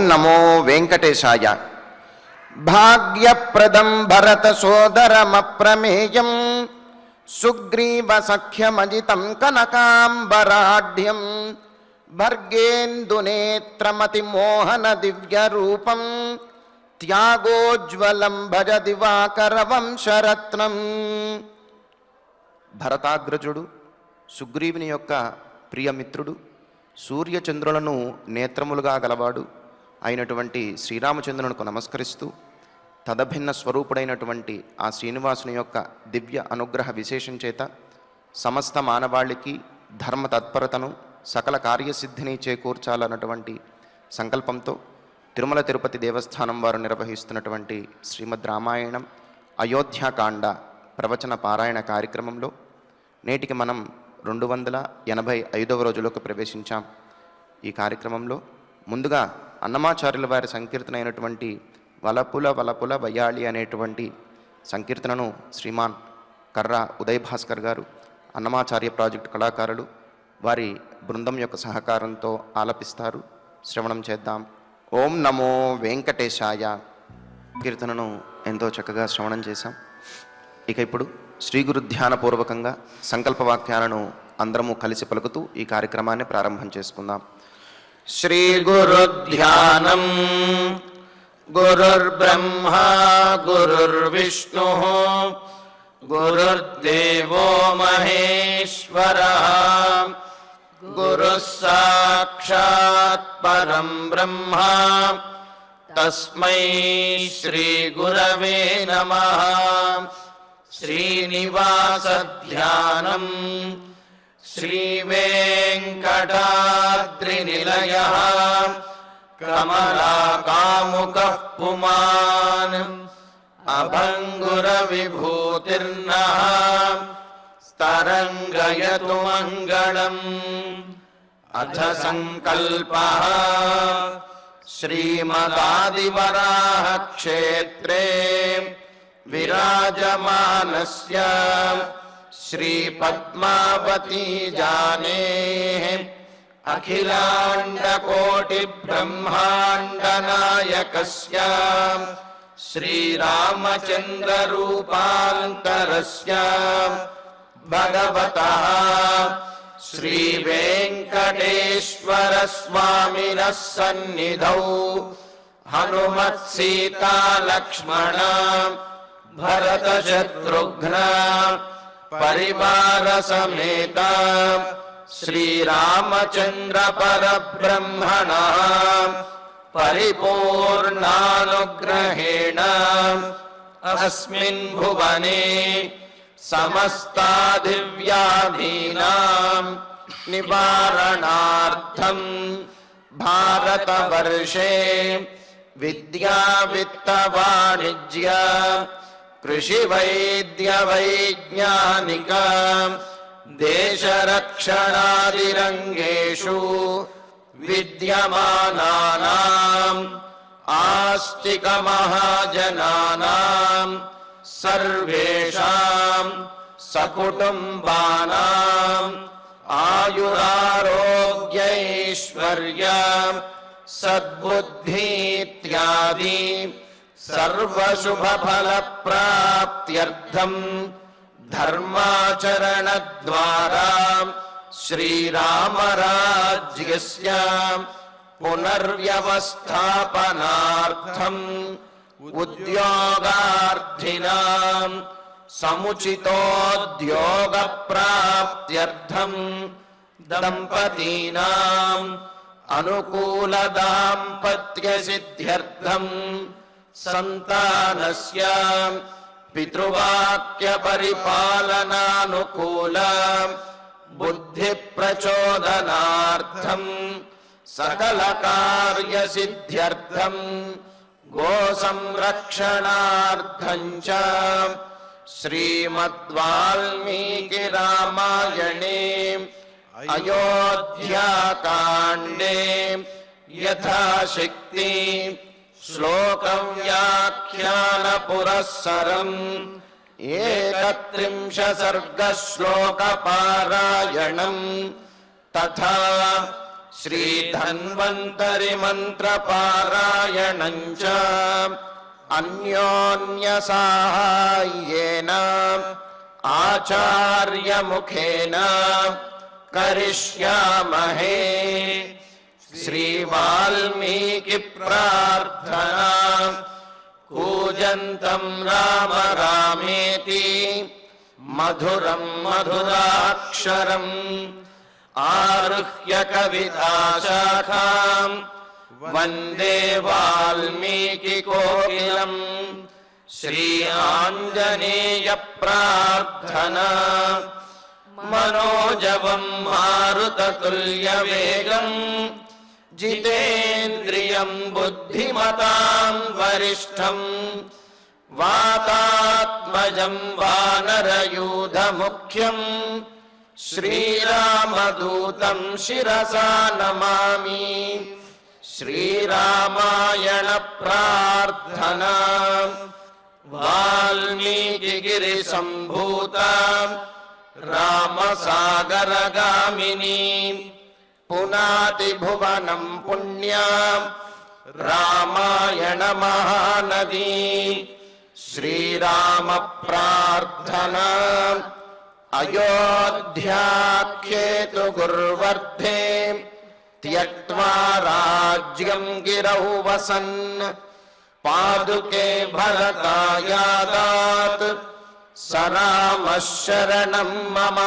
నమో వెంకటేశాయ. భాగ్యప్రదం భరత సోదరమప్రమేయం సుగ్రీవ సఖ్యమజితం కనకాంబరాఢ్యం భర్గేందునేత్రమతి మోహన దివ్యరూపం త్యాగోజ్వలం భజ దివాకర వంశరత్నం. భరతాగ్రజుడు సుగ్రీవుని యొక్క ప్రియమిత్రుడు, సూర్యచంద్రులను నేత్రములుగా గలవాడు అయినటువంటి శ్రీరామచంద్రునికి నమస్కరిస్తూ తదభిన్న స్వరూపుడైనటువంటి ఆ శ్రీనివాసుని యొక్క దివ్య అనుగ్రహ విశేషం చేత సమస్త మానవాళికి ధర్మ తత్పరతను సకల కార్యసిద్ధిని చేకూర్చాలన్నటువంటి సంకల్పంతో తిరుమల తిరుపతి దేవస్థానం వారు నిర్వహిస్తున్నటువంటి శ్రీమద్ రామాయణం అయోధ్యాకాండ ప్రవచన పారాయణ కార్యక్రమంలో నేటికి మనం 285వ రోజులోకి ప్రవేశించాం. ఈ కార్యక్రమంలో ముందుగా అన్నమాచార్యుల వారి సంకీర్తన అయినటువంటి వలపుల వలపుల వయ్యాళి అనేటువంటి సంకీర్తనను శ్రీమాన్ కర్రా ఉదయ్ భాస్కర్ గారు, అన్నమాచార్య ప్రాజెక్టు కళాకారులు వారి బృందం యొక్క సహకారంతో ఆలపిస్తారు. శ్రవణం చేద్దాం. ఓం నమో వెంకటేశాయ. కీర్తనను ఎంతో చక్కగా శ్రవణం చేశాం. ఇక ఇప్పుడు శ్రీ గురు ధ్యానపూర్వకంగా సంకల్పవాక్యాలను అందరము కలిసి పలుకుతూ ఈ కార్యక్రమాన్ని ప్రారంభం చేసుకుందాం. శ్రీ గురు ధ్యానం. గురుర్బ్రహ్మా గురుర్విష్ణుః గురుర్దేవో మహేశ్వరః గురుః సాక్షాత్ పరం బ్రహ్మ తస్మై శ్రీ గురవే నమః. శ్రీనివాస ధ్యానం. శ్రీ వెంకటాద్రినిలయః కమలాకాముకః పుమాన్ అభంగుర విభూతిర్నః తరంగయతు మంగళం. అథ సంకల్పః. శ్రీమదాదివరాహ క్షేత్రే విరాజమానస్య శ్రీ పద్మావతీ జానేః అఖిలాండకోటి బ్రహ్మాండ నాయకస్య శ్రీరామచంద్ర రూపాంతరస్య భగవతః శ్రీ వెంకటేశ్వర స్వామినః సన్నిధౌ హనుమత్ సీతా లక్ష్మణ భరత శత్రుఘ్న పరివార సమేత శ్రీరామచంద్ర పరబ్రహ్మణః పరిపూర్ణానుగ్రహేణ అస్మిన్ భువనే సమస్తాదివ్యాధీనాం నివారణార్థం భారతవర్షే విద్యా విత్త వాణిజ్య కృషి వైద్య వైజ్ఞానిక దేశరక్షణాదిరంగేషు విద్యమానానాం ఆస్తిక మహాజనానాం సర్వేషాం సకుటుంబానాం ఆయురారోగ్యైశ్వర్య సద్బుద్ధీత్యాది సర్వశుభఫలప్రాప్త్యర్థం ధర్మాచరణద్వారా శ్రీరామరాజ్యస్య పునర్వ్యవస్థాపనార్థం ఉద్యోగార్థినాం సముచితోద్యోగప్రాప్త్యర్థం దంపతీనాం అనుకూల దాంపత్య సిద్ధ్యర్థం సంతానస్య పితృవాక్య పరిపాలనానుకూల బుద్ధి ప్రచోదనార్థం సకల కార్య సిద్ధ్యర్థం గో సంరక్షణార్థం చ శ్రీమద్వాల్మీకి రామాయణే అయోధ్యాకాండే యథాశక్తి శ్లోకం వ్యాఖ్యాన పురస్సరం 31 సర్గ శ్లోక పారాయణం తథా శ్రీధన్వంతరి మంత్రపారాయణం చ అన్యోన్య సాహాయ్యేన ఆచార్యముఖేన కరిష్యామహే. శ్రీ వాల్మీకి ప్రార్థనా. కూజంతం రామ రామేతి మధురం మధురాక్షరం ఆరుహ్య కవితాశాఖాం వందే వాల్మీకి కోకిలం. శ్రీ ఆంజనేయ ప్రార్థనా. మనోజవం మారుతతుల్యవేగం జితేంద్రియం బుద్ధిమతాం వరిష్టం వాతాత్మజం వానరయూధముఖ్యం శ్రీరామదూతం శిరసా నమామి. శ్రీరామాయణ ప్రార్థనా. వాల్మీకిగిరి సంభూత రామసాగరగామిని పునాతి భువనం పుణ్యా రామాయణ మహానదీ. శ్రీరామ ప్రార్థనా. అయోధ్యాఖ్యేతు గుర్వర్ధే త్యక్త్వా రాజ్యం గిరౌ వసన్ పాదుకే భరతాయాదాత్ స రామః శరణం మమ.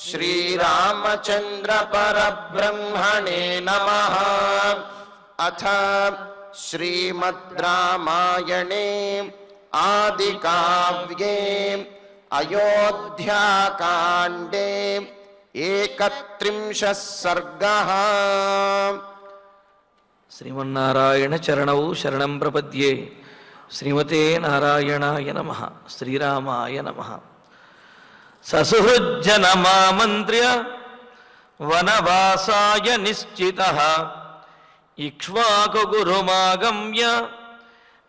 శ్రీరామచంద్ర పరబ్రహ్మణే నమః. అథ శ్రీమద్ రామాయణే ఆదికావ్యే అయోధ్యాకాండే 31 సర్గః. శ్రీమన్నారాయణ చరణౌ శరణం ప్రపద్యే. శ్రీమతే నారాయణాయ నమః. శ్రీరామాయ నమః. ససుహృజ్జనమామంత్ర్య వనవాసాయ నిశ్చితః ఇక్ష్వాకుగురుమాగమ్య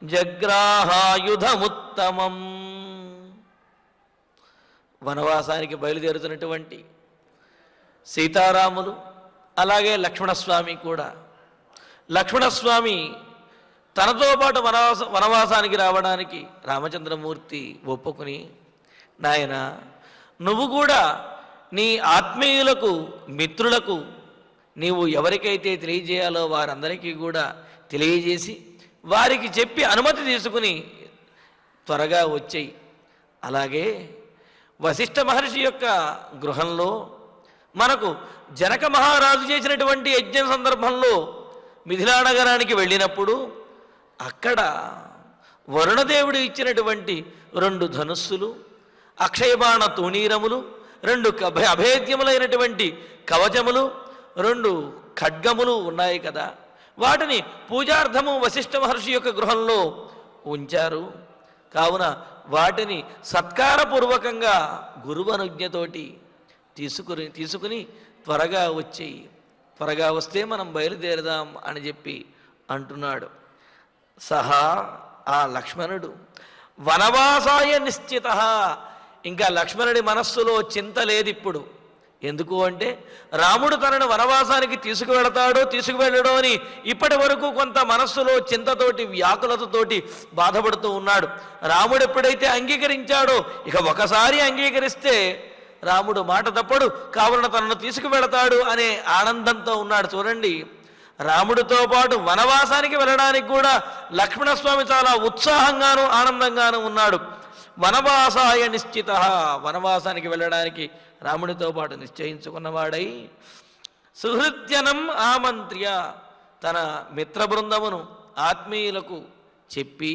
జగ్రాహాయుధముత్తమం. వనవాసానికి బయలుదేరుతున్నటువంటి సీతారాములు అలాగే లక్ష్మణస్వామి కూడా. లక్ష్మణస్వామి తనతో పాటు వనవాసానికి రావడానికి రామచంద్రమూర్తి ఒప్పుకుని, నాయన నువ్వు కూడా నీ ఆత్మీయులకు మిత్రులకు నీవు ఎవరికైతే తెలియజేయాలో వారందరికీ కూడా తెలియజేసి వారికి చెప్పి అనుమతి తీసుకుని త్వరగా వచ్చేయి. అలాగే వశిష్ఠ మహర్షి యొక్క గృహంలో మనకు జనక మహారాజు చేసినటువంటి యజ్ఞం సందర్భంలో మిథిలా నగరానికి వెళ్ళినప్పుడు అక్కడ వరుణదేవుడు ఇచ్చినటువంటి 2 ధనుస్సులు, అక్షయబాణ తూణీరములు, 2 అభేద్యములైనటువంటి కవచములు, 2 ఖడ్గములు ఉన్నాయి కదా. వాటిని పూజార్థము వశిష్ఠ మహర్షి యొక్క గృహంలో ఉంచారు. కావున వాటిని సత్కారపూర్వకంగా గురువు అనుజ్ఞతోటి తీసుకుని త్వరగా వచ్చేయి, త్వరగా వస్తే మనం బయలుదేరదాం అని చెప్పి అంటున్నాడు. సహా ఆ లక్ష్మణుడు వనవాసాయ నిశ్చిత. ఇంకా లక్ష్మణుడి మనస్సులో చింత లేదు ఇప్పుడు. ఎందుకు అంటే రాముడు తనను వనవాసానికి తీసుకువెళ్ళడో అని ఇప్పటి వరకు కొంత మనస్సులో చింతతోటి వ్యాకులతతోటి బాధపడుతూ ఉన్నాడు. రాముడు ఎప్పుడైతే అంగీకరించాడో ఇక ఒకసారి అంగీకరిస్తే రాముడు మాట తప్పడు, కావున తనను తీసుకువెళతాడు అనే ఆనందంతో ఉన్నాడు. చూడండి, రాముడితో పాటు వనవాసానికి వెళ్ళడానికి కూడా లక్ష్మణస్వామి చాలా ఉత్సాహంగాను ఆనందంగాను ఉన్నాడు. వనవాసాయ నిశ్చిత. వనవాసానికి వెళ్ళడానికి రాముడితో పాటు నిశ్చయించుకున్నవాడై సుహృద్జనం ఆమంత్ర్య తన మిత్ర బృందమును ఆత్మీయులకు చెప్పి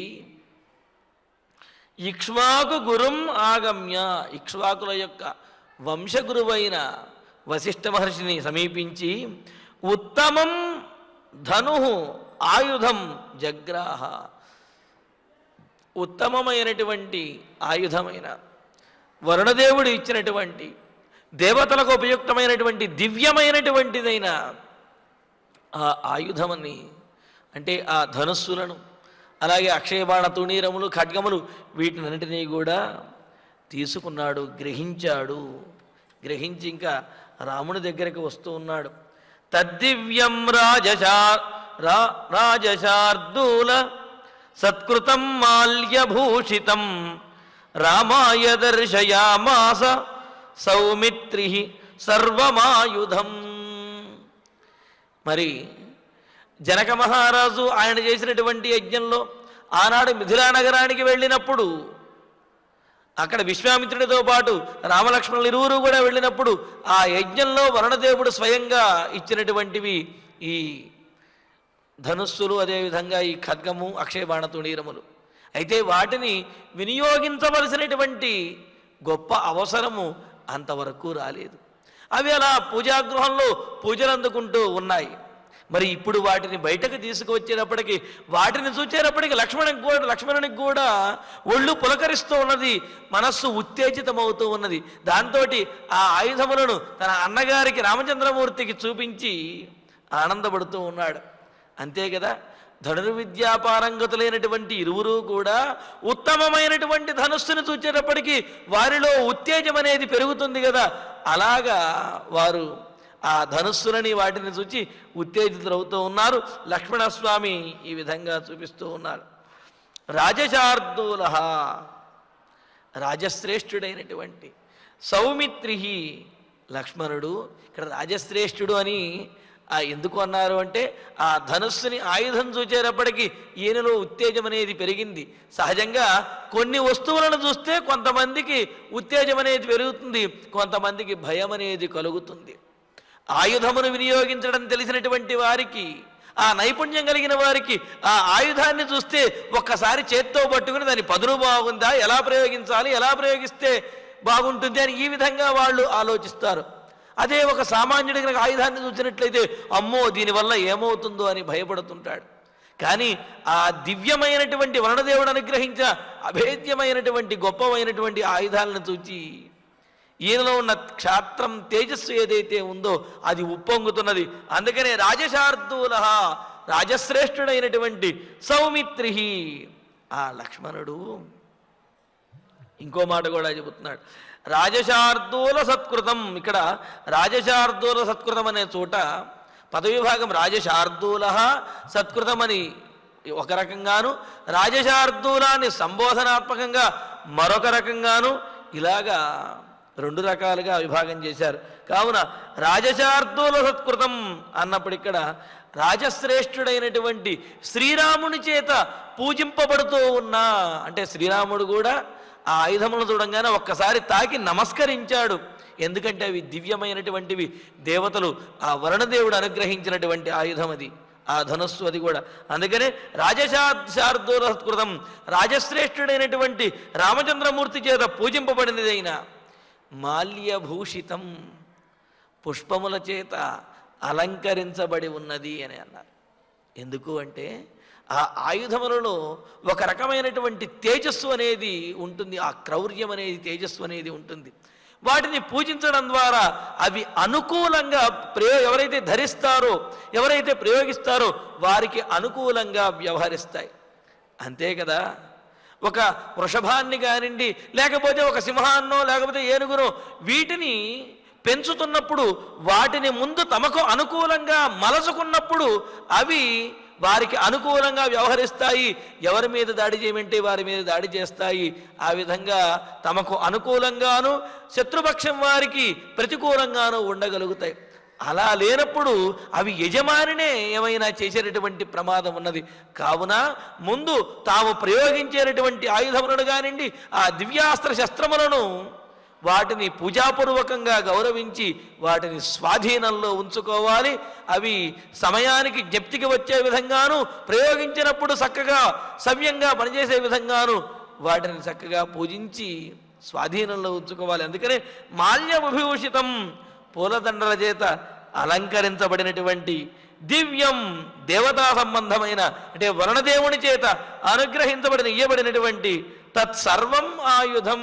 ఇక్ష్వాకు గురుం ఆగమ్య ఇక్ష్వాకుల యొక్క వంశగురువైన వశిష్ఠ మహర్షిని సమీపించి ఉత్తమం ధను ఆయుధం జగ్రాహ ఉత్తమమైనటువంటి ఆయుధమైన వరుణదేవుడు ఇచ్చినటువంటి దేవతలకు ఉపయుక్తమైనటువంటి దివ్యమైనటువంటిదైన ఆ ఆయుధమని అంటే ఆ ధనుస్సులను అలాగే అక్షయబాణ తుణీరములు ఖడ్గములు వీటినన్నింటినీ కూడా తీసుకున్నాడు, గ్రహించాడు. గ్రహించి ఇంకా రాముని దగ్గరికి వస్తూ ఉన్నాడు. తద్దివ్యం రాజశార్దూల సత్కృతం మాల్యభూషితం రామాయ దర్శయామాస సౌమిత్రి సర్వమాయుధం. మరి జనక మహారాజు ఆయన చేసినటువంటి యజ్ఞంలో ఆనాడు మిథిలా నగరానికి వెళ్ళినప్పుడు అక్కడ విశ్వామిత్రుడితో పాటు రామలక్ష్మణులు ఇరువురు కూడా వెళ్ళినప్పుడు ఆ యజ్ఞంలో వరుణదేవుడు స్వయంగా ఇచ్చినటువంటివి ఈ ధనుస్సులు, అదేవిధంగా ఈ ఖడ్గము, అక్షయబాణ తుణీరములు. అయితే వాటిని వినియోగించవలసినటువంటి గొప్ప అవసరము అంతవరకు రాలేదు. అవి అలా పూజాగృహంలో పూజలు అందుకుంటూ ఉన్నాయి. మరి ఇప్పుడు వాటిని బయటకు తీసుకువచ్చేటప్పటికి, వాటిని చూచేటప్పటికి లక్ష్మణునికి కూడా ఒళ్ళు పులకరిస్తూ ఉన్నది, మనస్సు ఉత్తేజితమవుతూ ఉన్నది. దాంతో ఆ ఆయుధములను తన అన్నగారికి రామచంద్రమూర్తికి చూపించి ఆనందపడుతూ ఉన్నాడు. అంతే కదా, ధనుర్విద్యాపారంగతులైనటువంటి ఇరువురు కూడా ఉత్తమమైనటువంటి ధనుస్సును చూచేటప్పటికి వారిలో ఉత్తేజం అనేది పెరుగుతుంది కదా. అలాగా వారు ఆ ధనుస్సులని వాటిని చూచి ఉత్తేజితులవుతూ ఉన్నారు. లక్ష్మణస్వామి ఈ విధంగా చూపిస్తూ ఉన్నారు. రాజశార్దూల, రాజశ్రేష్ఠుడైనటువంటి సౌమిత్రి లక్ష్మణుడు. ఇక్కడ రాజశ్రేష్ఠుడు అని ఎందుకు అన్నారు అంటే, ఆ ధనుస్సుని ఆయుధం చూచేటప్పటికి ఈయనలో ఉత్తేజం అనేది పెరిగింది. సహజంగా కొన్ని వస్తువులను చూస్తే కొంతమందికి ఉత్తేజం అనేది పెరుగుతుంది, కొంతమందికి భయం అనేది కలుగుతుంది. ఆయుధమును వినియోగించడం తెలిసినటువంటి వారికి, ఆ నైపుణ్యం కలిగిన వారికి ఆ ఆయుధాన్ని చూస్తే ఒక్కసారి చేత్తో పట్టుకుని దాని పదును బాగుందా, ఎలా ప్రయోగించాలి, ఎలా ప్రయోగిస్తే బాగుంటుంది అని ఈ విధంగా వాళ్ళు ఆలోచిస్తారు. అదే ఒక సామాన్యుడి కనుక ఆయుధాన్ని చూసినట్లయితే అమ్మో దీనివల్ల ఏమవుతుందో అని భయపడుతుంటాడు. కానీ ఆ దివ్యమైనటువంటి వరుణదేవుడు అనుగ్రహించిన అభేద్యమైనటువంటి గొప్పమైనటువంటి ఆయుధాలను చూచి ఈయనలో ఉన్న క్షాత్రం తేజస్సు ఏదైతే ఉందో అది ఉప్పొంగుతున్నది. అందుకనే రాజశార్దూల, రాజశ్రేష్ఠుడైనటువంటి సౌమిత్రి ఆ లక్ష్మణుడు ఇంకో మాట కూడా చెబుతున్నాడు. రాజశార్దూల సత్కృతం. ఇక్కడ రాజశార్దూల సత్కృతం అనే చోట పదవిభాగం రాజశార్దూల సత్కృతం అని ఒక రకంగాను, రాజశార్దూలాన్ని సంబోధనాత్మకంగా మరొక రకంగాను, ఇలాగా రెండు రకాలుగా విభాగం చేశారు. కావున రాజశార్దూల సత్కృతం అన్నప్పుడు ఇక్కడ రాజశ్రేష్ఠుడైనటువంటి శ్రీరాముని చేత పూజింపబడుతూ ఉన్నా అంటే శ్రీరాముడు కూడా ఆ ఆయుధములను చూడంగానే ఒక్కసారి తాకి నమస్కరించాడు. ఎందుకంటే అవి దివ్యమైనటువంటివి, దేవతలు ఆ వరుణదేవుడు అనుగ్రహించినటువంటి ఆయుధం అది, ఆ ధనుస్సు అది కూడా. అందుకనే రాజశార్దూల సత్కృతం, రాజశ్రేష్ఠుడైనటువంటి రామచంద్రమూర్తి చేత పూజింపబడినదైన మాల్యభూషితం, పుష్పముల చేత అలంకరించబడి ఉన్నది అని అన్నారు. ఎందుకు అంటే ఆ ఆయుధములలో ఒక రకమైనటువంటి తేజస్సు అనేది ఉంటుంది, ఆ క్రౌర్యం అనేది తేజస్సు అనేది ఉంటుంది. వాటిని పూజించడం ద్వారా అవి అనుకూలంగా ఎవరైతే ధరిస్తారో, ఎవరైతే ప్రయోగిస్తారో వారికి అనుకూలంగా వ్యవహరిస్తాయి. అంతే కదా, ఒక వృషభాన్ని కానివ్వండి, లేకపోతే ఒక సింహాన్నో, లేకపోతే ఏనుగునో, వీటిని పెంచుతున్నప్పుడు వాటిని ముందు తమకు అనుకూలంగా మలచుకున్నప్పుడు అవి వారికి అనుకూలంగా వ్యవహరిస్తాయి. ఎవరి మీద దాడి చేయమంటే వారి మీద దాడి చేస్తాయి. ఆ విధంగా తమకు అనుకూలంగాను శత్రుపక్షం వారికి ప్రతికూలంగాను ఉండగలుగుతాయి. అలా లేనప్పుడు అవి యజమానినే ఏమైనా చేసేటటువంటి ప్రమాదం ఉన్నది. కావున ముందు తాము ప్రయోగించేటటువంటి ఆయుధములను కానివ్వండి, ఆ దివ్యాస్త్ర శస్త్రములను వాటిని పూజాపూర్వకంగా గౌరవించి వాటిని స్వాధీనంలో ఉంచుకోవాలి. అవి సమయానికి జ్ఞప్తికి వచ్చే విధంగాను, ప్రయోగించినప్పుడు చక్కగా సవ్యంగా పనిచేసే విధంగాను వాటిని చక్కగా పూజించి స్వాధీనంలో ఉంచుకోవాలి. అందుకనే మాల్యవిభూషితం, పూలదండల చేత అలంకరించబడినటువంటి దివ్యం, దేవతా సంబంధమైన అంటే వరుణదేవుని చేత ఇయ్యబడినటువంటి తత్సర్వం ఆయుధం,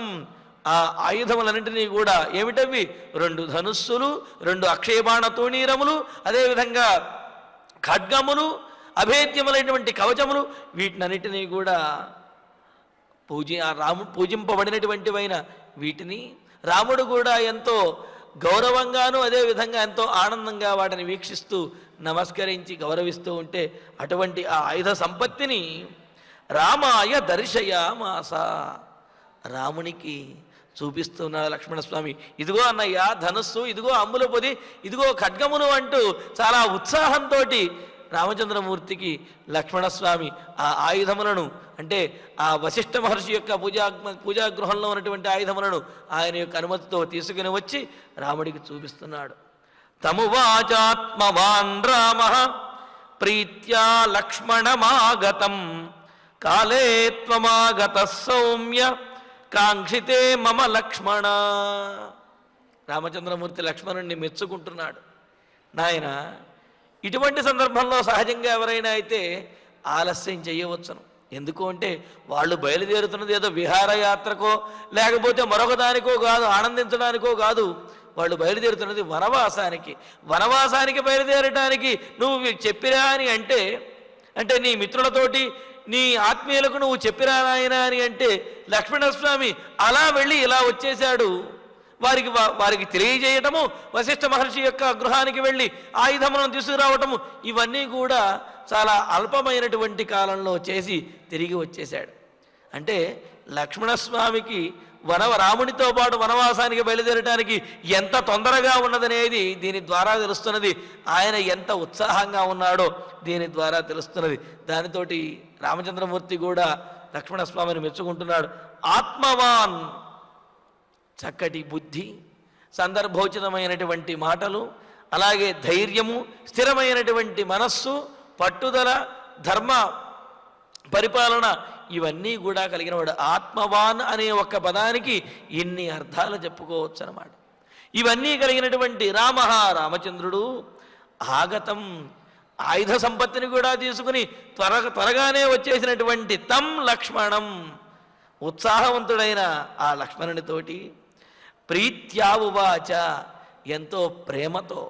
ఆ ఆయుధములన్నింటినీ కూడా ఏమిటవి? 2 ధనుస్సులు, 2 అక్షయబాణ తూణీరములు, అదేవిధంగా ఖడ్గములు, అభేద్యములైనటువంటి కవచములు, వీటినన్నిటినీ కూడా పూజింపబడినటువంటివైన వీటిని రాముడు కూడా ఎంతో గౌరవంగాను అదేవిధంగా ఎంతో ఆనందంగా వాటిని వీక్షిస్తూ నమస్కరించి గౌరవిస్తూ ఉంటే అటువంటి ఆ ఆయుధ సంపత్తిని రామాయ దర్శయామాస, రామునికి చూపిస్తున్నాడు లక్ష్మణస్వామి. ఇదిగో అన్నయ్య ధనుస్సు, ఇదిగో అంబుల పొది, ఇదిగో ఖడ్గమును అంటూ చాలా ఉత్సాహంతో రామచంద్రమూర్తికి లక్ష్మణస్వామి ఆ ఆయుధములను, అంటే ఆ వశిష్ఠ మహర్షి యొక్క పూజాగృహంలో ఉన్నటువంటి ఆయుధములను ఆయన యొక్క అనుమతితో తీసుకుని వచ్చి రాముడికి చూపిస్తున్నాడు. తమువాచాత్మవాన్ రామ ప్రీత్యా లక్ష్మణమాగతం కాలే త్వమాగత సౌమ్య కాంక్షితే మమ లక్ష్మణ. రామచంద్రమూర్తి లక్ష్మణుణ్ణి మెచ్చుకుంటున్నాడు. నాయన, ఇటువంటి సందర్భంలో సహజంగా ఎవరైనా అయితే ఆలస్యం చేయవచ్చును. ఎందుకు అంటే వాళ్ళు బయలుదేరుతున్నది ఏదో విహారయాత్రకో లేకపోతే మరొక దానికో కాదు, ఆనందించడానికో కాదు. వాళ్ళు బయలుదేరుతున్నది వనవాసానికి. వనవాసానికి బయలుదేరటానికి నువ్వు చెప్పిరా అని అంటే నీ మిత్రులతోటి నీ ఆత్మీయులకు నువ్వు చెప్పిరా నాయన అని అంటే లక్ష్మణస్వామి అలా వెళ్ళి ఇలా వచ్చేశాడు. వారికి తెలియజేయటము, వశిష్ఠ మహర్షి యొక్క గృహానికి వెళ్ళి ఆయుధములను తీసుకురావటము, ఇవన్నీ కూడా చాలా అల్పమైనటువంటి కాలంలో చేసి తిరిగి వచ్చేశాడు. అంటే లక్ష్మణస్వామికి రామునితో పాటు వనవాసానికి బయలుదేరడానికి ఎంత తొందరగా ఉన్నదనేది దీని ద్వారా తెలుస్తున్నది. ఆయన ఎంత ఉత్సాహంగా ఉన్నాడో దీని ద్వారా తెలుస్తున్నది. దానితోటి రామచంద్రమూర్తి కూడా లక్ష్మణస్వామిని మెచ్చుకుంటున్నాడు. ఆత్మవాన్, చక్కటి బుద్ధి, సందర్భోచితమైనటువంటి మాటలు, అలాగే ధైర్యము, స్థిరమైనటువంటి మనస్సు, పట్టుదల, ధర్మ పరిపాలన, ఇవన్నీ కూడా కలిగినవాడు. ఆత్మవాన్ అనే ఒక్క పదానికి ఇన్ని అర్థాలు చెప్పుకోవచ్చు అన్నమాట. ఇవన్నీ కలిగినటువంటి రామచంద్రుడు ఆగతం, ఆయుధ సంపత్తిని కూడా తీసుకుని త్వరగానే వచ్చేసినటువంటి తం లక్ష్మణం, ఉత్సాహవంతుడైన ఆ లక్ష్మణునితోటి ప్రీత్యావువాచ, ఎంతో ప్రేమతో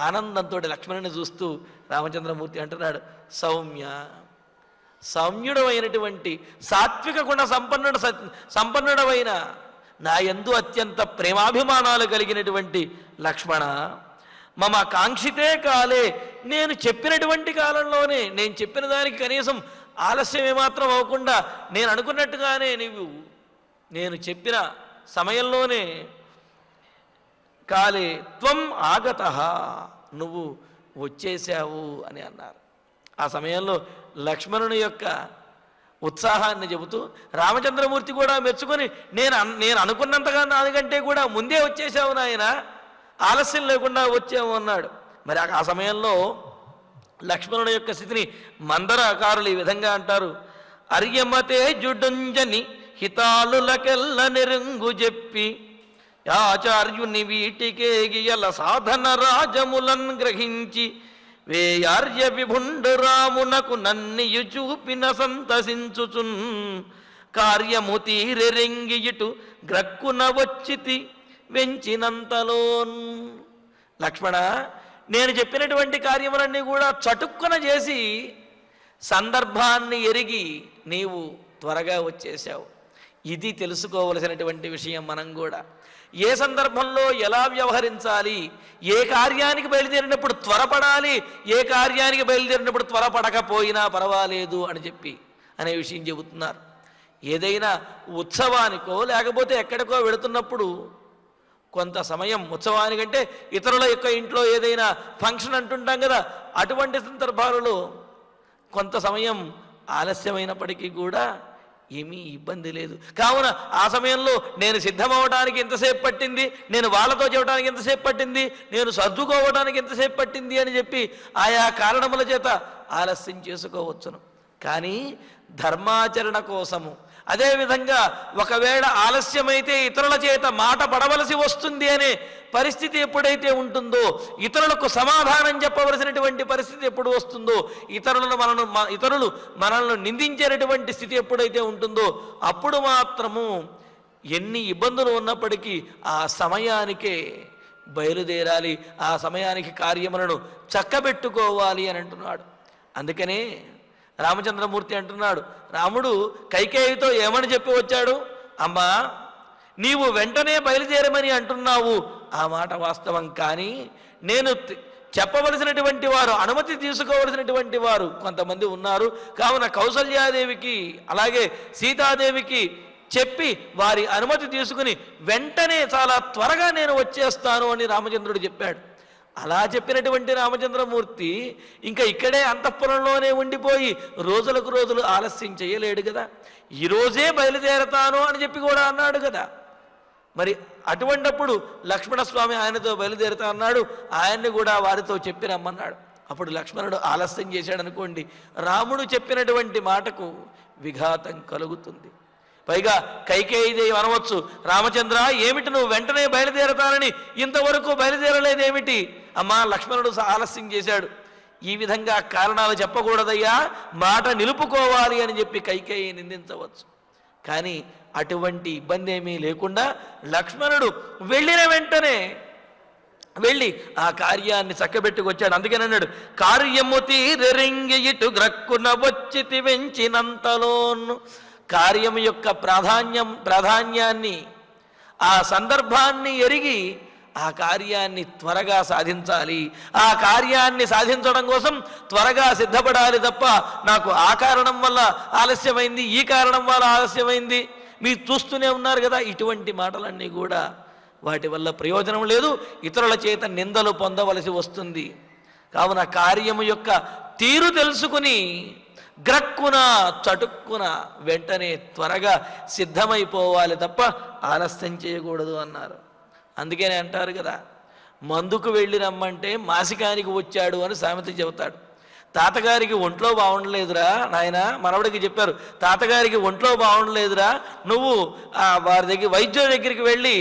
ఆనందంతో లక్ష్మణుని చూస్తూ రామచంద్రమూర్తి అంటున్నాడు, సౌమ్య, సౌమ్యుడమైనటువంటి సాత్విక గుణ సంపన్నుడమైన నా యందు అత్యంత ప్రేమాభిమానాలు కలిగినటువంటి లక్ష్మణ, మమ కాంక్షితే కాలే, నేను చెప్పినటువంటి కాలంలోనే, నేను చెప్పిన దానికి కనీసం ఆలస్యం ఏమాత్రం అవ్వకుండా నేను అనుకున్నట్టుగానే నేను చెప్పిన సమయంలోనే కాలే త్వం ఆగత, నువ్వు వచ్చేసావు అని అన్నారు. ఆ సమయంలో లక్ష్మణుని యొక్క ఉత్సాహాన్ని చెబుతూ రామచంద్రమూర్తి కూడా మెచ్చుకొని నేను అనుకున్నంతగా దానికంటే కూడా ముందే వచ్చేసావు నాయన, ఆలస్యం లేకుండా వచ్చావు అన్నాడు. మరి ఆ సమయంలో లక్ష్మణుని యొక్క స్థితిని మందరకారులు ఈ విధంగా అంటారు, అర్యమతే జుడుంజని హితాలులకెల్ల నెరుంగు చెప్పి ఆచార్యుని వీటికే గియల సాధన రాజములన్ గ్రహించి వేయార్య విభుండు రామునకు నన్నియు చూపిన సంతసించుచున్ కార్యము తీరెరెంగియుటు గ్రక్కున వచ్చితి వెంచినంతలోన్. లక్ష్మణ, నేను చెప్పినటువంటి కార్యములన్నీ కూడా చటుక్కున చేసి సందర్భాన్ని ఎరిగి నీవు త్వరగా వచ్చేసావు. ఇది తెలుసుకోవలసినటువంటి విషయం. మనం కూడా ఏ సందర్భంలో ఎలా వ్యవహరించాలి, ఏ కార్యానికి బయలుదేరినప్పుడు త్వరపడాలి, ఏ కార్యానికి బయలుదేరినప్పుడు త్వరపడకపోయినా పర్వాలేదు అని చెప్పి అనే విషయం చెబుతున్నారు. ఏదైనా ఉత్సవానికో లేకపోతే ఎక్కడికో వెళుతున్నప్పుడు కొంత సమయం, ఉత్సవానికంటే ఇతరుల యొక్క ఇంట్లో ఏదైనా ఫంక్షన్ అంటుంటాం కదా, అటువంటి సందర్భాలలో కొంత సమయం ఆలస్యమైనప్పటికీ కూడా ఏమీ ఇబ్బంది లేదు. కావున ఆ సమయంలో నేను సిద్ధమవడానికి ఎంతసేపు పట్టింది, నేను వాళ్ళతో చెప్పడానికి ఎంతసేపు పట్టింది, నేను సర్దుకోవడానికి ఎంతసేపు పట్టింది అని చెప్పి ఆయా కారణముల చేత ఆలస్యం చేసుకోవచ్చును. కానీ ధర్మాచరణ కోసము, అదేవిధంగా ఒకవేళ ఆలస్యమైతే ఇతరుల చేత మాట పడవలసి వస్తుంది అనే పరిస్థితి ఎప్పుడైతే ఉంటుందో, ఇతరులకు సమాధానం చెప్పవలసినటువంటి పరిస్థితి ఎప్పుడు వస్తుందో, ఇతరులు మనల్ని నిందించేటటువంటి స్థితి ఎప్పుడైతే ఉంటుందో, అప్పుడు మాత్రము ఎన్ని ఇబ్బందులు ఉన్నప్పటికీ ఆ సమయానికే బయలుదేరాలి, ఆ సమయానికి కార్యములను చక్కబెట్టుకోవాలి అని అంటున్నాడు. అందుకనే రామచంద్రమూర్తి అంటున్నాడు, రాముడు కైకేయితో ఏమని చెప్పి వచ్చాడు, అమ్మా నీవు వెంటనే బయలుదేరమని అంటున్నావు, ఆ మాట వాస్తవం. కానీ నేను చెప్పవలసినటువంటి వారు, అనుమతి తీసుకోవలసినటువంటి వారు కొంతమంది ఉన్నారు. కావున కౌసల్యాదేవికి అలాగే సీతాదేవికి చెప్పి వారి అనుమతి తీసుకుని వెంటనే చాలా త్వరగా నేను వచ్చేస్తాను అని రామచంద్రుడు చెప్పాడు. అలా చెప్పినటువంటి రామచంద్రమూర్తి ఇంకా ఇక్కడే అంతఃపురంలోనే ఉండిపోయి రోజులకు రోజులు ఆలస్యం చేయలేడు కదా. ఈరోజే బయలుదేరతాను అని చెప్పి కూడా అన్నాడు కదా. మరి అటువంటప్పుడు లక్ష్మణస్వామి ఆయనతో బయలుదేరుతా అన్నాడు. ఆయన్ని కూడా వారితో చెప్పి రమ్మన్నాడు. అప్పుడు లక్ష్మణుడు ఆలస్యం చేశాడు అనుకోండి, రాముడు చెప్పినటువంటి మాటకు విఘాతం కలుగుతుంది. పైగా కైకేయీదేవి అనవచ్చు, రామచంద్ర ఏమిటి నువ్వు వెంటనే బయలుదేరతానని ఇంతవరకు బయలుదేరలేదేమిటి? అమ్మా లక్ష్మణుడు ఆలస్యం చేశాడు. ఈ విధంగా కారణాలు చెప్పకూడదయ్యా, మాట నిలుపుకోవాలి అని చెప్పి కైకేయి నిందించవచ్చు. కానీ అటువంటి ఇబ్బంది ఏమీ లేకుండా లక్ష్మణుడు వెళ్ళిన వెంటనే వెళ్ళి ఆ కార్యాన్ని చక్కబెట్టుకొచ్చాడు. అందుకని అన్నాడు, కార్యము తీరెరింగి ఇటు గ్రక్కున వచ్చితి వెంచినంతలోను. కార్యం యొక్క ప్రాధాన్యాన్ని, ఆ సందర్భాన్ని ఎరిగి ఆ కార్యాన్ని త్వరగా సాధించాలి. ఆ కార్యాన్ని సాధించడం కోసం త్వరగా సిద్ధపడాలి తప్ప నాకు ఆ కారణం వల్ల ఆలస్యమైంది, ఈ కారణం వల్ల ఆలస్యమైంది, మీరు చూస్తూనే ఉన్నారు కదా, ఇటువంటి మాటలన్నీ కూడా వాటి వల్ల ప్రయోజనం లేదు, ఇతరుల చేత నిందలు పొందవలసి వస్తుంది. కావున కార్యము యొక్క తీరు తెలుసుకుని గ్రక్కున చటుక్కున వెంటనే త్వరగా సిద్ధమైపోవాలి తప్ప ఆలస్యం చేయకూడదు అన్నారు. అందుకనే అంటారు కదా, మందుకు వెళ్ళి రమ్మంటే మాసికానికి వచ్చాడు అని సామెత చెబుతాడు. తాతగారికి ఒంట్లో బాగుండలేదురా నాయన, మనవడికి చెప్పారు, తాతగారికి ఒంట్లో బాగుండలేదురా, నువ్వు వారి దగ్గర వైద్యుడి దగ్గరికి వెళ్ళి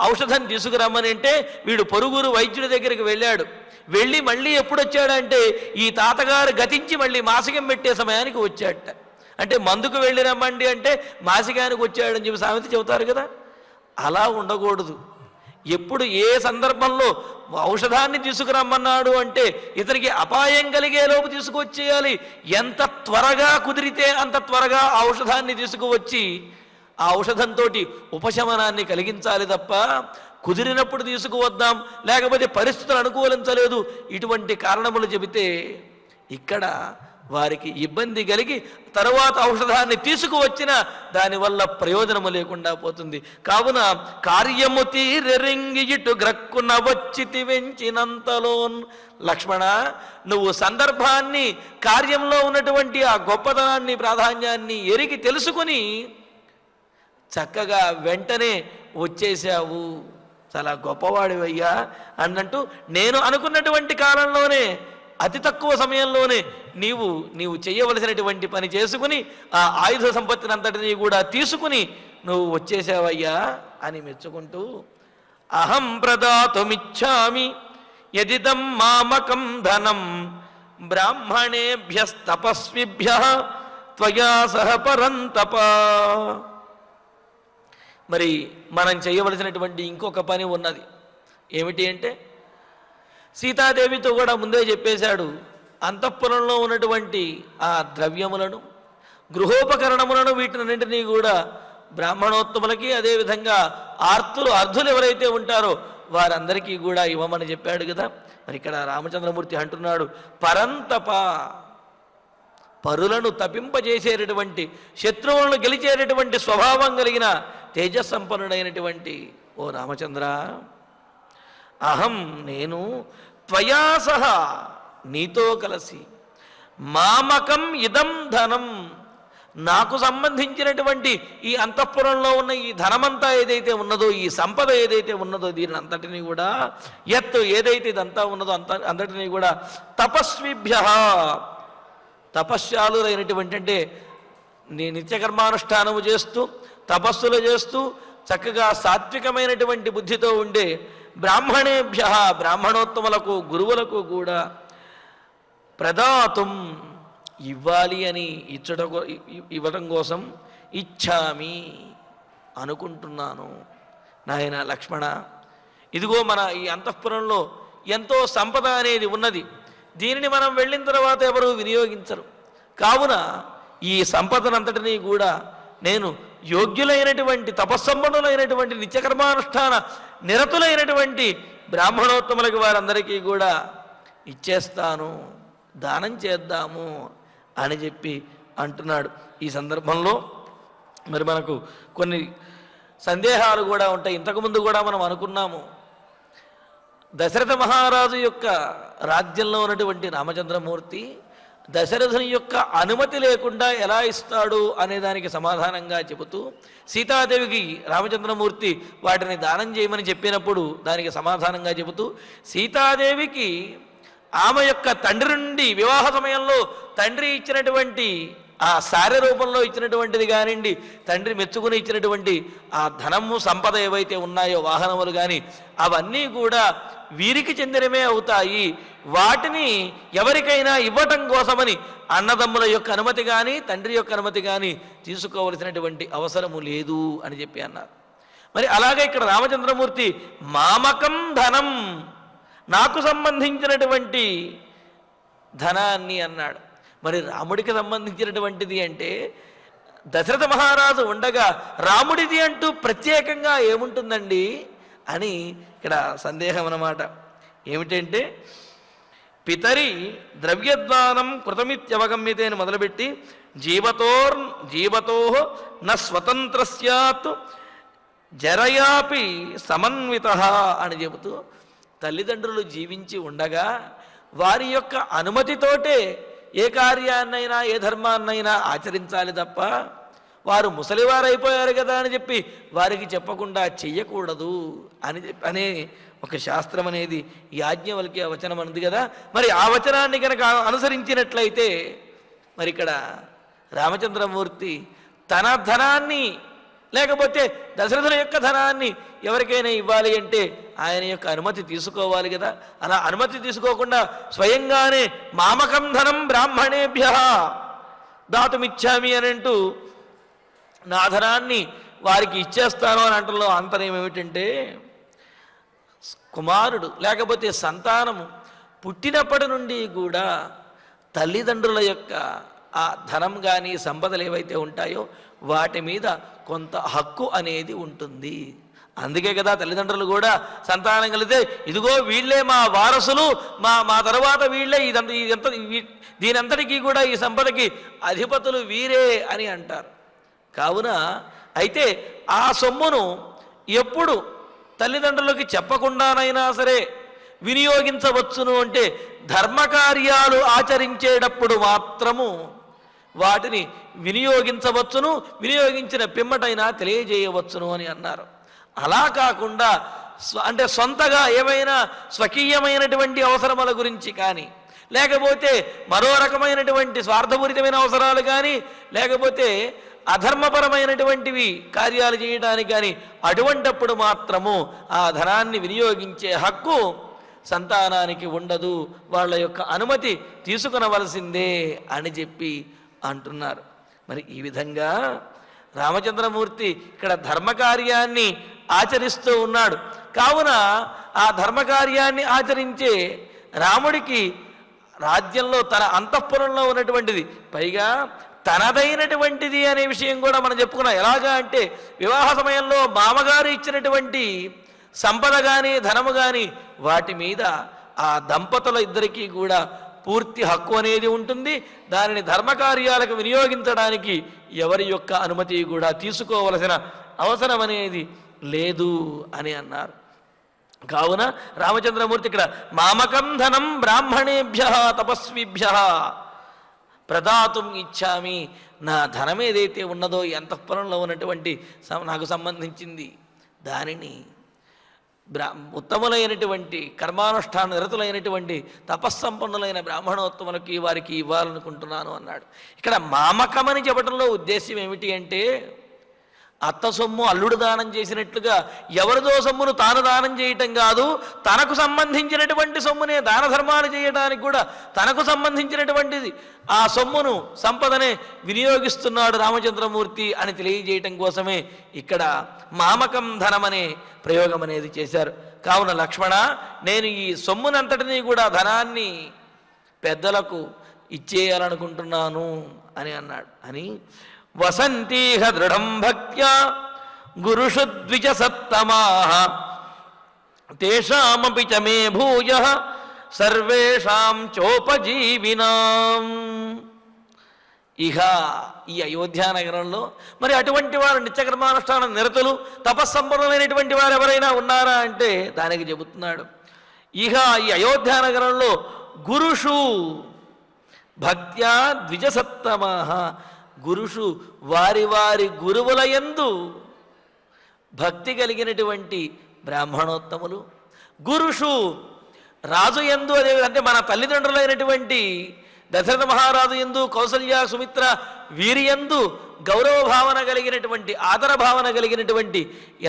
ఔషధం తీసుకురమ్మని అంటే వీడు పొరుగురు వైద్యుడి దగ్గరికి వెళ్ళాడు. వెళ్ళి మళ్ళీ ఎప్పుడు వచ్చాడంటే ఈ తాతగారు గతించి మళ్ళీ మాసికం పెట్టే సమయానికి వచ్చాడట. అంటే మందుకు వెళ్ళి రమ్మండి అంటే మాసికానికి వచ్చాడని చెప్పి సామెత చెబుతారు కదా. అలా ఉండకూడదు. ఎప్పుడు ఏ సందర్భంలో ఔషధాన్ని తీసుకురమ్మన్నాడు అంటే ఇతనికి అపాయం కలిగేలోపు తీసుకువచ్చేయాలి. ఎంత త్వరగా కుదిరితే అంత త్వరగా ఆ ఔషధాన్ని తీసుకువచ్చి ఆ ఔషధంతో ఉపశమనాన్ని కలిగించాలి తప్ప కుదిరినప్పుడు తీసుకువద్దాం, లేకపోతే పరిస్థితులు అనుకూలించలేదు, ఇటువంటి కారణములు చెబితే ఇక్కడ వారికి ఇబ్బంది కలిగి తరువాత ఔషధాన్ని తీసుకువచ్చినా దానివల్ల ప్రయోజనము లేకుండా పోతుంది. కావున కార్యము తీరెరింగి ఇటు గ్రక్కున వచ్చితి వెంచినంతలోన్. లక్ష్మణ, నువ్వు సందర్భాన్ని, కార్యంలో ఉన్నటువంటి ఆ గొప్పతనాన్ని, ప్రాధాన్యాన్ని ఎరిగి తెలుసుకుని చక్కగా వెంటనే వచ్చేసావు, చాలా గొప్పవాడివయ్యా అన్నట్టు నేను అనుకున్నటువంటి కాలంలోనే, అతి తక్కువ సమయంలోనే నీవు చేయవలసినటువంటి పని చేసుకుని ఆ ఆయుధ సంపత్తిని అంతటినీ కూడా తీసుకుని నువ్వు వచ్చేసావయ్యా అని మెచ్చుకుంటూ, అహం ప్రదాతుమిచ్ఛామి యదిదం మామకం ధనం బ్రాహ్మణేభ్యస్తపస్విభ్యః త్వయా సహ పరంతప. మరి మనం చేయవలసినటువంటి ఇంకొక పని ఉన్నది. ఏమిటి అంటే, సీతాదేవితో కూడా ముందే చెప్పేశాడు, అంతఃపురంలో ఉన్నటువంటి ఆ ద్రవ్యములను, గృహోపకరణములను, వీటినన్నింటినీ కూడా బ్రాహ్మణోత్తములకి, అదేవిధంగా అర్ధులు ఎవరైతే ఉంటారో వారందరికీ కూడా ఇవ్వమని చెప్పాడు కదా. మరి ఇక్కడ రామచంద్రమూర్తి అంటున్నాడు, పరంతప, పరులను తపింపజేసేటటువంటి, శత్రువులను గెలిచేటటువంటి స్వభావం కలిగిన తేజస్సంపన్నుడైనటువంటి ఓ రామచంద్ర, అహం నేను త్వయా సహ నీతో కలిసి మామకం ఇదం ధనం, నాకు సంబంధించినటువంటి ఈ అంతఃపురంలో ఉన్న ఈ ధనమంతా ఏదైతే ఉన్నదో, ఈ సంపద ఏదైతే ఉన్నదో, దీని అంతటినీ కూడా ఏదైతే ఇదంతా ఉన్నదో అంతటినీ కూడా తపస్విభ్యః, తపశ్శాలురైనటువంటి, అంటే నీ నిత్యకర్మానుష్ఠానము చేస్తూ తపస్సులు చేస్తూ చక్కగా సాత్వికమైనటువంటి బుద్ధితో ఉండే బ్రాహ్మణేభ్యః, బ్రాహ్మణోత్తములకు, గురువులకు కూడా ప్రదాతుం, ఇవ్వాలి అని ఇవ్వటం కోసం ఇచ్ఛామి, అనుకుంటున్నాను. నాయన లక్ష్మణ, ఇదిగో మన ఈ అంతఃపురంలో ఎంతో సంపద అనేది ఉన్నది, దీనిని మనం వెళ్ళిన తర్వాత ఎవరు వినియోగించరు. కావున ఈ సంపదనంతటినీ కూడా నేను యోగ్యులైనటువంటి తపస్సంపన్నులైనటువంటి నిత్యకర్మానుష్ఠాన నిరతులైనటువంటి బ్రాహ్మణోత్తములకి వారందరికీ కూడా ఇచ్చేస్తాను, దానం చేద్దాము అని చెప్పి అంటున్నాడు. ఈ సందర్భంలో మరి మనకు కొన్ని సందేహాలు కూడా ఉంటాయి. ఇంతకుముందు కూడా మనం అనుకున్నాము, దశరథ మహారాజు యొక్క రాజ్యంలో ఉన్నటువంటి రామచంద్రమూర్తి దశరథుని యొక్క అనుమతి లేకుండా ఎలా ఇస్తాడు అనే దానికి సమాధానంగా చెబుతూ, సీతాదేవికి రామచంద్రమూర్తి వాటిని దానం చేయమని చెప్పినప్పుడు దానికి సమాధానంగా చెబుతూ, సీతాదేవికి ఆమె యొక్క తండ్రి నుండి వివాహ సమయంలో తండ్రి ఇచ్చినటువంటి ఆ సారె రూపంలో ఇచ్చినటువంటిది కానివ్వండి, తండ్రి మెచ్చుకుని ఇచ్చినటువంటి ఆ ధనము సంపద ఏవైతే ఉన్నాయో వాహనములు కానీ అవన్నీ కూడా వీరికి చెందినవే అవుతాయి. వాటిని ఎవరికైనా ఇవ్వటం కోసమని అన్నదమ్ముల యొక్క అనుమతి కానీ తండ్రి యొక్క అనుమతి కానీ తీసుకోవలసినటువంటి అవసరము లేదు అని చెప్పి అన్నారు. మరి అలాగే ఇక్కడ రామచంద్రమూర్తి మామకం ధనం, నాకు సంబంధించినటువంటి ధనాన్ని అన్నాడు. మరి రాముడికి సంబంధించినటువంటిది అంటే దశరథ మహారాజు ఉండగా రాముడిది అంటూ ప్రత్యేకంగా ఏముంటుందండి అని ఇక్కడ సందేహం అన్నమాట. ఏమిటంటే, పితరి ద్రవ్యద్వానం కృతమిత్యవగమ్యతే అని మొదలుపెట్టి జీవతో న స్వతంత్ర స్యాత్ జరయాపి సమన్విత అని చెబుతూ, తల్లిదండ్రులు జీవించి ఉండగా వారి యొక్క అనుమతితోటే ఏ కార్యాన్నైనా ఏ ధర్మాన్నైనా ఆచరించాలి తప్ప వారు ముసలివారైపోయారు కదా అని చెప్పి వారికి చెప్పకుండా చెయ్యకూడదు అనే ఒక శాస్త్రం అనేది యాజ్ఞవల్క్య వచనం అనేది కదా. మరి ఆ వచనాన్ని కనుక అనుసరించినట్లయితే మరి ఇక్కడ రామచంద్రమూర్తి తన ధనాన్ని లేకపోతే దశరథుల యొక్క ధనాన్ని ఎవరికైనా ఇవ్వాలి అంటే ఆయన యొక్క అనుమతి తీసుకోవాలి కదా. అలా అనుమతి తీసుకోకుండా స్వయంగానే మామకం ధనం బ్రాహ్మణేభ్య దాతుమిచ్చామి అని అంటూ నా ధనాన్ని వారికి ఇచ్చేస్తాను అని అంటలో అంతరం ఏమిటంటే, కుమారుడు లేకపోతే సంతానము పుట్టినప్పటి నుండి కూడా తల్లిదండ్రుల యొక్క ఆ ధనం కానీ సంపదలు ఏవైతే ఉంటాయో వాటి మీద కొంత హక్కు అనేది ఉంటుంది. అందుకే కదా తల్లిదండ్రులు కూడా సంతానం కలిగితే ఇదిగో వీళ్ళే మా వారసులు, మా తర్వాత వీళ్ళే దీనంతటికీ కూడా ఈ సంపదకి అధిపతులు వీరే అని అంటారు. కావున అయితే ఆ సొమ్మును ఎప్పుడు తల్లిదండ్రులకి చెప్పకుండానైనా సరే వినియోగించవచ్చును అంటే ధర్మకార్యాలు ఆచరించేటప్పుడు మాత్రము వాటిని వినియోగించవచ్చును, వినియోగించిన పిమ్మటైనా తెలియజేయవచ్చును అని అన్నారు. అలా కాకుండా అంటే సొంతగా ఏమైనా స్వకీయమైనటువంటి అవసరముల గురించి కానీ లేకపోతే మరో రకమైనటువంటి స్వార్థపూరితమైన అవసరాలు కానీ లేకపోతే అధర్మపరమైనటువంటివి కార్యాలు చేయడానికి కానీ అటువంటప్పుడు మాత్రము ఆ ధనాన్ని వినియోగించే హక్కు సంతానానికి ఉండదు, వాళ్ళ యొక్క అనుమతి తీసుకునవలసిందే అని చెప్పి అంటున్నారు. మరి ఈ విధంగా రామచంద్రమూర్తి ఇక్కడ ధర్మకార్యాన్ని ఆచరిస్తూ ఉన్నాడు. కావున ఆ ధర్మకార్యాన్ని ఆచరించే రాముడికి రాజ్యంలో తన అంతఃపురంలో ఉన్నటువంటిది పైగా తనదైనటువంటిది అనే విషయం కూడా మనం చెప్పుకున్నాం. ఎలాగా అంటే వివాహ సమయంలో మామగారు ఇచ్చినటువంటి సంపద కానీ ధనము కానీ వాటి మీద ఆ దంపతుల ఇద్దరికీ కూడా పూర్తి హక్కు అనేది ఉంటుంది. దానిని ధర్మకార్యాలకు వినియోగించడానికి ఎవరి యొక్క అనుమతి కూడా తీసుకోవలసిన అవసరం అనేది లేదు అని అన్నారు. కావున రామచంద్రమూర్తి ఇక్కడ మామకం ధనం బ్రాహ్మణేభ్య తపస్విభ్య ప్రదాతుం ఇచ్చామి, నా ధనం ఏదైతే ఉన్నదో ఈ అంతఃపురంలో ఉన్నటువంటి నాకు సంబంధించింది దానిని ఉత్తములైనటువంటి కర్మానుష్ఠాన నిరతులైనటువంటి తపస్సంపన్నులైన బ్రాహ్మణోత్తములకి వారికి ఇవ్వాలనుకుంటున్నాను అన్నాడు. ఇక్కడ మామకమని చెప్పడంలో ఉద్దేశం ఏమిటి అంటే అత్త సొమ్ము అల్లుడు దానం చేసినట్లుగా ఎవరిదో సొమ్మును తాను దానం చేయటం కాదు, తనకు సంబంధించినటువంటి సొమ్మునే దాన ధర్మాలు చేయడానికి కూడా తనకు సంబంధించినటువంటిది ఆ సొమ్మును సంపదనే వినియోగిస్తున్నాడు రామచంద్రమూర్తి అని తెలియజేయటం కోసమే ఇక్కడ మామకం ధనం అనే ప్రయోగం అనేది చేశారు. కావున లక్ష్మణ, నేను ఈ సొమ్మునంతటినీ కూడా ధనాన్ని పెద్దలకు ఇచ్చేయాలనుకుంటున్నాను అని అన్నాడు. అని వసంతీహ దృఢం భక్త్యా గురుషు ద్విజసత్తమాః తేషామపి చ మే భూయః సర్వేషాం చోపజీవినాం. ఇహ ఈ అయోధ్య నగరంలో మరి అటువంటి వారు నిత్యకర్మానుష్ఠాన నిరతులు తపస్సంపన్నులైనటువంటి వారు ఎవరైనా ఉన్నారా అంటే దానికి చెబుతున్నాడు. ఇహ ఈ అయోధ్య నగరంలో గురుషు భక్త్యా ద్విజసత్తమాః, గురుషు వారి వారి గురువుల యందు భక్తి కలిగినటువంటి బ్రాహ్మణోత్తములు, గురుషు రాజు యందు, అదే అంటే మన తల్లిదండ్రులైనటువంటి దశరథ మహారాజు యందు, కౌసల్య సుమిత్ర వీరి యందు గౌరవ భావన కలిగినటువంటి, ఆదర భావన కలిగినటువంటి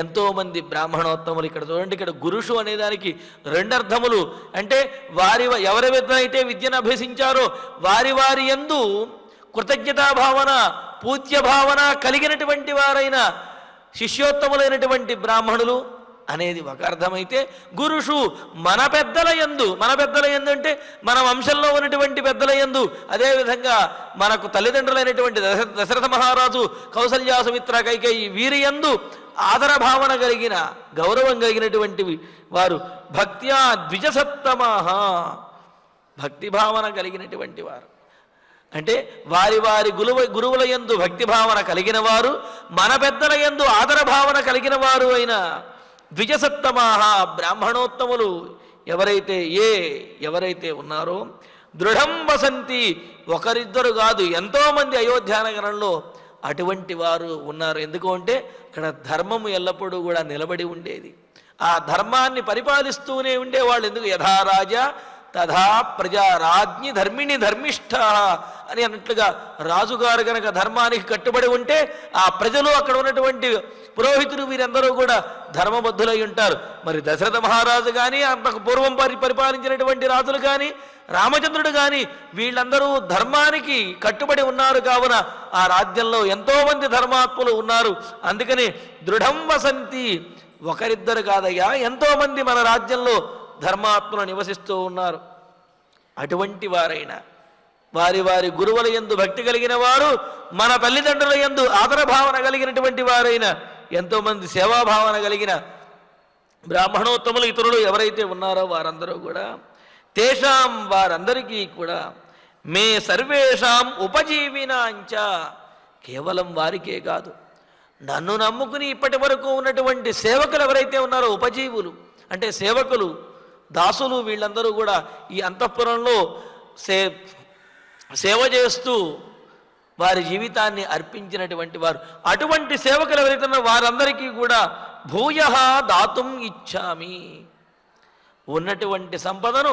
ఎంతోమంది బ్రాహ్మణోత్తములు. ఇక్కడ చూడండి, ఇక్కడ గురుషు అనే దానికి రెండు అర్థములు. అంటే వారి ఎవరి విద్యనైతే విద్యను అభ్యసించారో వారి వారి యందు కృతజ్ఞతా భావన, పూజ్య భావన కలిగినటువంటి వారైన శిష్యోత్తములైనటువంటి బ్రాహ్మణులు అనేది ఒక అర్థమైతే, గురుషు మన పెద్దల యందు, మన పెద్దల యందు అంటే మన వంశంలో ఉన్నటువంటి పెద్దల యందు, అదేవిధంగా మనకు తల్లిదండ్రులైనటువంటి దశరథ మహారాజు, కౌసల్య సుమిత్ర కైకేయి వీరి యందు ఆదర భావన కలిగిన, గౌరవం కలిగినటువంటి వారు. భక్త్యా ద్విజసత్తమాః, భక్తి భావన కలిగినటువంటి వారు అంటే వారి వారి గురువుల యందు భక్తి భావన కలిగిన వారు, మన పెద్దల యందు ఆదర భావన కలిగిన వారు అయిన ద్విజసత్తమాః బ్రాహ్మణోత్తములు ఎవరైతే ఉన్నారో, దృఢం వసంతి, ఒకరిద్దరు కాదు ఎంతోమంది అయోధ్య నగరంలో అటువంటి వారు ఉన్నారు. ఎందుకు అంటే ఇక్కడ ధర్మము ఎల్లప్పుడూ కూడా నిలబడి ఉండేది. ఆ ధర్మాన్ని పరిపాలిస్తూనే ఉండేవాళ్ళు. ఎందుకు? యథా రాజా తథా ప్రజా రాజ్ఞి ధర్మిణి ధర్మిష్ఠ అని అన్నట్లుగా రాజుగారు గనక ధర్మానికి కట్టుబడి ఉంటే ఆ ప్రజలు, అక్కడ ఉన్నటువంటి పురోహితులు వీరందరూ కూడా ధర్మబద్ధులై ఉంటారు. మరి దశరథ మహారాజు కానీ, అంతకు పూర్వం పరిపాలించినటువంటి రాజులు కానీ, రామచంద్రుడు కానీ వీళ్ళందరూ ధర్మానికి కట్టుబడి ఉన్నారు. కావున ఆ రాజ్యంలో ఎంతోమంది ధర్మాత్ములు ఉన్నారు. అందుకని దృఢం వసంతి, ఒకరిద్దరు కాదయ్యా, ఎంతోమంది మన రాజ్యంలో ధర్మాత్ములు నివసిస్తూ ఉన్నారు. అటువంటి వారైన వారి వారి గురువుల యందు భక్తి కలిగిన వారు, మన తల్లిదండ్రుల యందు ఆదర భావన కలిగినటువంటి వారైన ఎంతోమంది సేవాభావన కలిగిన బ్రాహ్మణోత్తములు ఇతరులు ఎవరైతే ఉన్నారో వారందరూ కూడా, తేషాం వారందరికీ కూడా, మే సర్వేషాం ఉపజీవినాంచ, కేవలం వారికే కాదు, నన్ను నమ్ముకుని ఇప్పటి వరకు ఉన్నటువంటి సేవకులు ఎవరైతే ఉన్నారో, ఉపజీవులు అంటే సేవకులు, దాసులు, వీళ్ళందరూ కూడా ఈ అంతఃపురంలో సేవ చేస్తూ వారి జీవితాన్ని అర్పించినటువంటి వారు. అటువంటి సేవకులు ఎవరైతే ఉన్నారో వారందరికీ కూడా భూయః దాతుం ఇచ్చామి, ఉన్నటువంటి సంపదను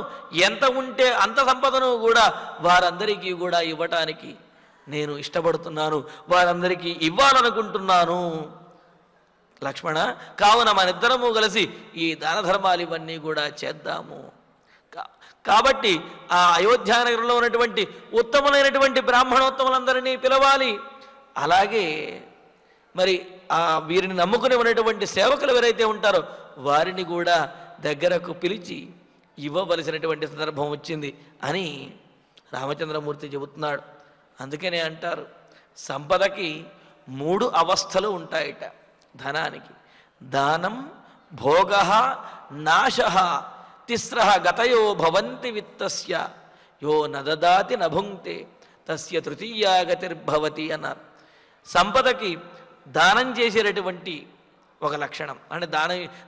ఎంత ఉంటే అంత సంపదను కూడా వారందరికీ కూడా ఇవ్వటానికి నేను ఇష్టపడుతున్నాను, వారందరికీ ఇవ్వాలనుకుంటున్నాను లక్ష్మణ. కావున మనిద్దరము కలిసి ఈ దాన ధర్మాలు ఇవన్నీ కూడా చేద్దాము. కాబట్టి ఆ అయోధ్యానగరంలో ఉన్నటువంటి ఉత్తములైనటువంటి బ్రాహ్మణోత్తములందరినీ పిలవాలి. అలాగే మరి ఆ వీరిని నమ్ముకుని ఉన్నటువంటి సేవకులు ఎవరైతే ఉంటారో వారిని కూడా దగ్గరకు పిలిచి ఇవ్వవలసినటువంటి సందర్భం వచ్చింది అని రామచంద్రమూర్తి చెబుతున్నాడు. అందుకనే అంటారు, సంపదకి 3 అవస్థలు ఉంటాయట. ధనానికి దానం, భోగ, నాశ, తిస్రః గతయో భవంతి విత్తస్య యో నదదాతి నభుంక్తే తస్య తృతీయా గతిర్భవతి అన్నారు. సంపదకి దానం చేసేటటువంటి ఒక లక్షణం, అంటే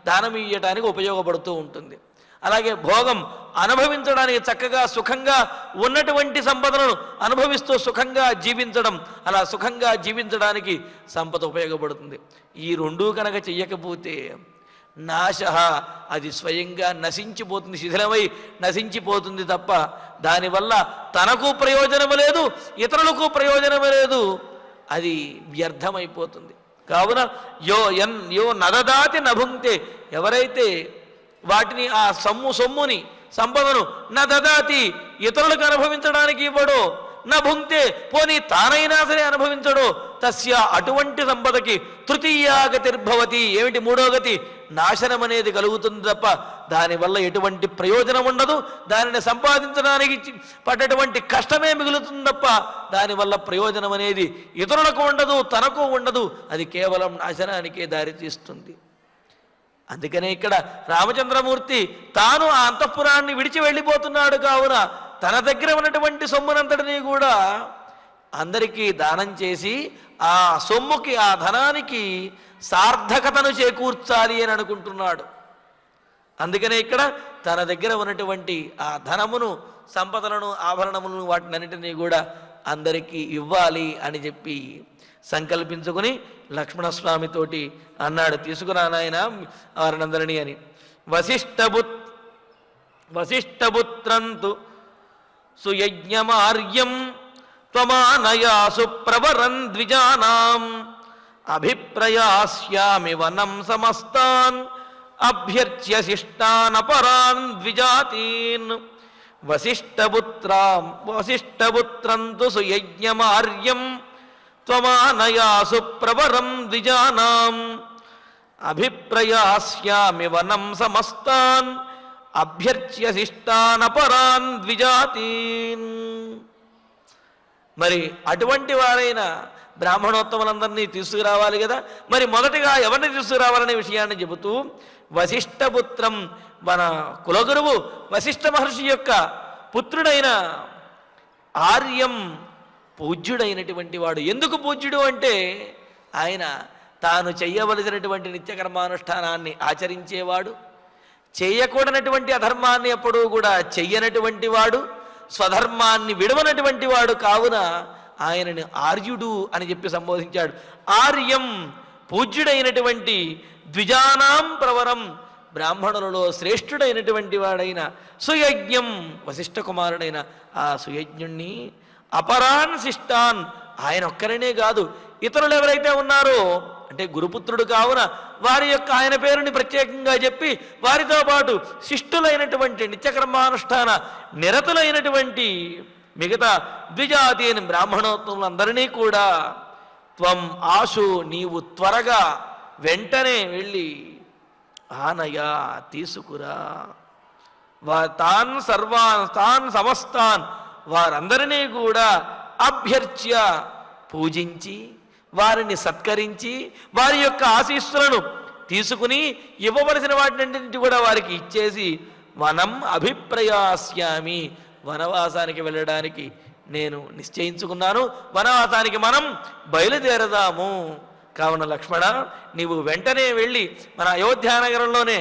దానం ఇయ్యటానికి ఉపయోగపడుతూ ఉంటుంది. అలాగే భోగం, అనుభవించడానికి చక్కగా సుఖంగా ఉన్నటువంటి సంపదలను అనుభవిస్తూ సుఖంగా జీవించడం, అలా సుఖంగా జీవించడానికి సంపద ఉపయోగపడుతుంది. ఈ రెండూ కనుక చెయ్యకపోతే నాశ, అది స్వయంగా నశించిపోతుంది, శిథిలమై నశించిపోతుంది తప్ప దానివల్ల తనకు ప్రయోజనము లేదు, ఇతరులకు ప్రయోజనము లేదు, అది వ్యర్థమైపోతుంది. కావున యో నదదాతి నభుంక్తే, ఎవరైతే వాటిని ఆ సొమ్ముని సంపదను నదదాతి ఇతరులకు అనుభవించడానికి ఇవ్వడో, నభుంక్తే పోనీ తానైనా సరే అనుభవించడో, తస్య అటువంటి సంపదకి తృతీయా గతిర్భవతి. ఏమిటి మూడో గతి? నాశనం అనేది కలుగుతుంది తప్ప దానివల్ల ఎటువంటి ప్రయోజనం ఉండదు. దానిని సంపాదించడానికి పడ్డటువంటి కష్టమే మిగులుతుంది తప్ప దానివల్ల ప్రయోజనం అనేది ఇతరులకు ఉండదు, తనకు ఉండదు. అది కేవలం నాశనానికే దారితీస్తుంది. అందుకనే ఇక్కడ రామచంద్రమూర్తి తాను ఆ అంతఃపురాన్ని విడిచి వెళ్ళిపోతున్నాడు. కావున తన దగ్గర ఉన్నటువంటి సొమ్మునంతటినీ కూడా అందరికీ దానం చేసి ఆ సొమ్ముకి, ఆ ధనానికి సార్థకతను చేకూర్చాలి అని అనుకుంటున్నాడు. అందుకనే ఇక్కడ తన దగ్గర ఉన్నటువంటి ఆ ధనమును, సంపదలను, ఆభరణములను, వాటినన్నిటినీ కూడా అందరికీ ఇవ్వాలి అని చెప్పి సంకల్పించుకుని లక్ష్మణస్వామితోటి అన్నాడు, తీసుకురా నాయన వారినందరినీ అని. వశిష్ఠపుత్రంతు సుయజ్ఞమార్యం త్వమానయాసు ప్రవరన్ ద్విజానాం అభిప్రయాస్యామి వనం సమస్తాన్ అభ్యర్చ్య శిష్టానపరాన్ ద్విజాతీన్. వశిష్ఠపుత్రంతు సుయజ్ఞమార్యం త్వమానయాసు ప్రవరం ద్విజానాం అభిప్రయాస్యామి వనం సమస్తాన్ అభ్యర్చ్య శిష్టానపరాన్ ద్విజాతీన్. మరి అటువంటి వారైన బ్రాహ్మణోత్తములందరినీ తీసుకురావాలి కదా. మరి మొదటిగా ఎవరిని తీసుకురావాలనే విషయాన్ని చెబుతూ వశిష్ఠపుత్రం, మన కులగురువు వశిష్ఠ మహర్షి యొక్క పుత్రుడైన ఆర్యం పూజ్యుడైనటువంటి వాడు. ఎందుకు పూజ్యుడు అంటే ఆయన తాను చెయ్యవలసినటువంటి నిత్యకర్మానుష్ఠానాన్ని ఆచరించేవాడు, చేయకూడనటువంటి అధర్మాన్ని ఎప్పుడూ కూడా చెయ్యనటువంటి వాడు, స్వధర్మాన్ని విడవనటువంటి వాడు. కావున ఆయనని ఆర్యుడు అని చెప్పి సంబోధించాడు. ఆర్యం పూజ్యుడైనటువంటి ద్విజానాం ప్రవరం, బ్రాహ్మణులలో శ్రేష్ఠుడైనటువంటి వాడైన సుయజ్ఞం, వశిష్ఠ కుమారుడైన ఆ సుయజ్ఞుణ్ణి, అపరాన్ శిష్టాన్, ఆయన ఒక్కరనే కాదు ఇతరులు ఎవరైతే ఉన్నారో అంటే గురుపుత్రుడు కావున వారి యొక్క ఆయన పేరుని ప్రత్యేకంగా చెప్పి వారితో పాటు శిష్టులైనటువంటి నిత్యకర్మానుష్ఠాన నిరతులైనటువంటి మిగతా ద్విజాతీని బ్రాహ్మణోత్తములందరినీ కూడా త్వం ఆశు, నీవు త్వరగా వెంటనే వెళ్ళి ఆనయా తీసుకురా, తాన్ సమస్తాన్ వారందరినీ కూడా అభ్యర్చ్య పూజించి, వారిని సత్కరించి, వారి యొక్క ఆశీస్సులను తీసుకుని ఇవ్వవలసిన వాటినంటిని కూడా వారికి ఇచ్చేసి వనం అభిప్రయాస్యామి, వనవాసానికి వెళ్ళడానికి నేను నిశ్చయించుకున్నాను, వనవాసానికి మనం బయలుదేరదాము. కావున లక్ష్మణ, నీవు వెంటనే వెళ్ళి మన అయోధ్యానగరంలోనే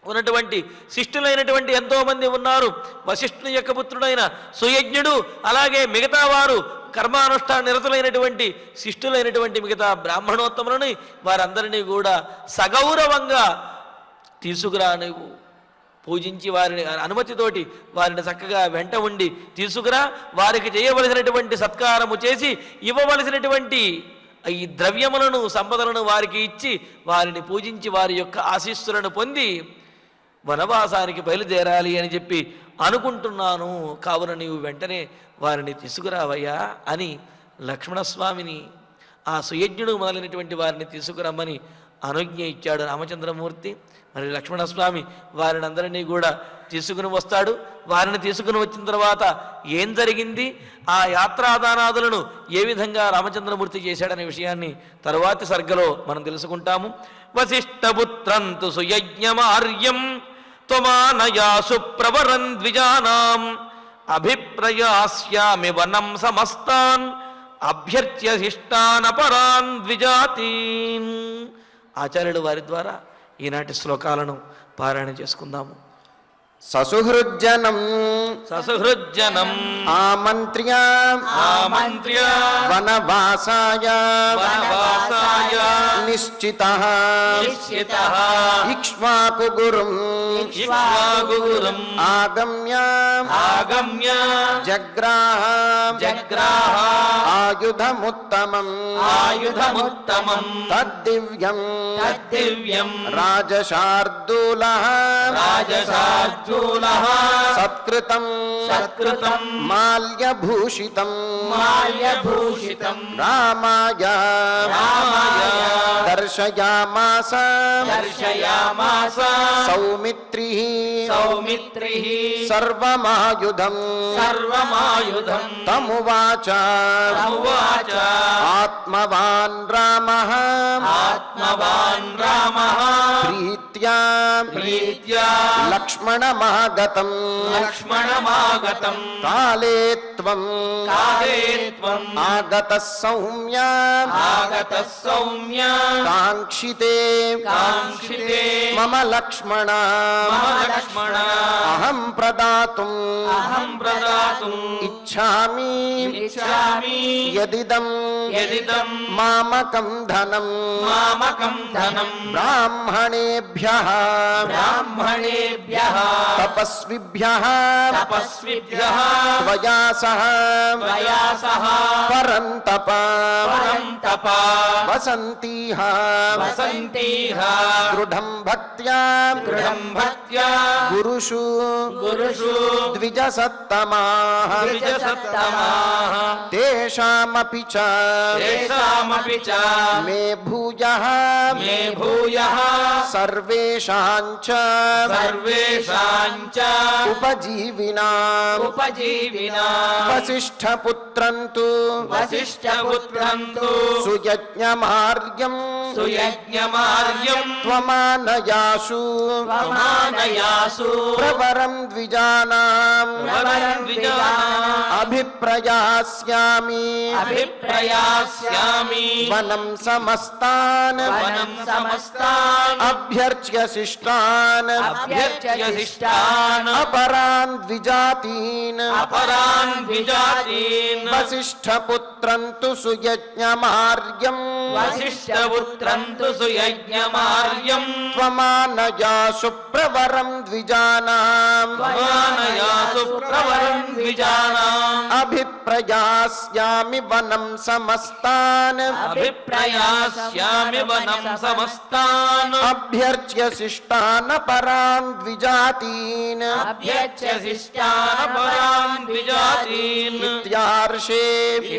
ఉన్నటువంటి శిష్టులైనటువంటి ఎంతోమంది ఉన్నారు. వశిష్ఠుని యొక్క పుత్రుడైన సుయజ్ఞుడు, అలాగే మిగతా వారు కర్మానుష్ఠాన నిరతులైనటువంటి శిష్టులైనటువంటి మిగతా బ్రాహ్మణోత్తములని వారందరినీ కూడా సగౌరవంగా తీసుకురా, నువ్వు పూజించి వారిని అనుమతితోటి వారిని చక్కగా వెంట ఉండి తీసుకురా, వారికి చేయవలసినటువంటి సత్కారము చేసి ఇవ్వవలసినటువంటి ఈ ద్రవ్యములను, సంపదలను వారికి ఇచ్చి వారిని పూజించి వారి యొక్క ఆశీస్సులను పొంది వనవాసానికి బయలుదేరాలి అని చెప్పి అనుకుంటున్నాను. కావున నీవు వెంటనే వారిని తీసుకురావయ్యా అని లక్ష్మణస్వామిని, ఆ సుయజ్ఞుడు మొదలైనటువంటి వారిని తీసుకురమ్మని అనుజ్ఞ ఇచ్చాడు రామచంద్రమూర్తి. మరి లక్ష్మణస్వామి వారిని అందరినీ కూడా తీసుకుని వస్తాడు. వారిని తీసుకుని వచ్చిన తర్వాత ఏం జరిగింది, ఆ యాత్రాదానాదులను ఏ విధంగా రామచంద్రమూర్తి చేశాడనే విషయాన్ని తరువాతి సర్గలో మనం తెలుసుకుంటాము. వశిష్ఠపుత్రంతు సుయజ్ఞమార్యం త్వమానయాసు ప్రవరన్ ద్విజానాం అభిప్రయాస్యామి వనం సమస్తాన్ అభ్యర్చ్య శిష్టానపరాన్ ద్విజాతీన్. ఆచార్యుడు వారి ద్వారా ఈనాటి శ్లోకాలను పారాయణ చేసుకుందాము. ససుహృజ్జనం ఆమంత్ర్య వనవాసాయ నిశ్చితః ఇక్ష్వాకుగురుం ఆగమ్య జగ్రాహ ఆయుధముత్తమం ఆయుధముత్తమం తద్దివ్యం తద్దివ్యం రాజశార్దూలః రాజశార్దూలః సత్కృతం సత్కృతం మాల్యభూషితం మాల్యభూషితం రామాయ దర్శయామాస దర్శయామాస సౌమిత్రిః సౌమిత్రిః సర్వమాయుధం సర్వమాయుధం తమువాచ తమువాచ ఆత్మవాన్ రామః ఆత్మవాన్ రామః ప్రీత్యా ప్రీత్యా లక్ష్మణమాగతం లక్ష్మణమాగతం కాలే త్వం కాలే త్వం ఆగతః సౌమ్య ఆగతః సౌమ్య కాంక్షితే కాంక్షితే మమ లక్ష్మణ మమ లక్ష్మణ అహం ప్రదాతుం అహం ప్రదాతుం ఇచ్ఛామి ఇచ్ఛామి యదిదం యదిదం మామకం ధనం మామకం ధనం బ్రాహ్మణేభ్యః బ్రాహ్మణేభ్యః తపస్విభ్యః తపస్విభ్యః త్వయా సహ త్వయా సహ పరంతప పరంతప వసంతీః వసంతీః దృఢం భక్త్యా దృఢం భక్త్యా గురుషు గురుషు ద్విజసత్తమాః ద్విజసత్తమాః తేషామపి చ తేషామపి చ మే భూయః మే భూయః సర్వేషాం చ సర్వేషాం చ ఉపజీవినాం ఉపజీవినాం వసిష్ఠపుత్రం తు వసిష్ఠపుత్రం తు సుయజ్ఞమార్యం సుయజ్ఞమార్యం త్వమానయాసు త్వమానయాసు ప్రవరం ద్విజానాం ప్రవరం ద్విజానాం అభిప్రయాస్యామి అభిప్రయాస్యామి వనం సమస్తాన్ వనం సమస్తాన్ అభ్యర్చ్య శిష్టాన్ అభ్యర్చ్య శిష్టాన్ అపరాన్ ద్విజాతీన్ అపరాన్ ద్విజాతీన్ వసిష్ఠపుత్రం తు సుయజ్ఞమార్యం వసిష్ఠపుత్రం తు సుయజ్ఞమార్యం త్వమానయాసు ప్రవరం ద్విజానాం త్వమానయాసు ప్రవరం ద్విజానాం అభిప్రయాస్యామి వనం సమస్తాన్ అభిప్రయాస్యామి వనం సమస్తాన్ అభ్యర్చ్య శిష్టాన్ పరాన్ ద్విజాతీన్ అభ్యర్చ్య శిష్టాన్ పరాన్ ద్విజాతీన్ ఇత్యార్షే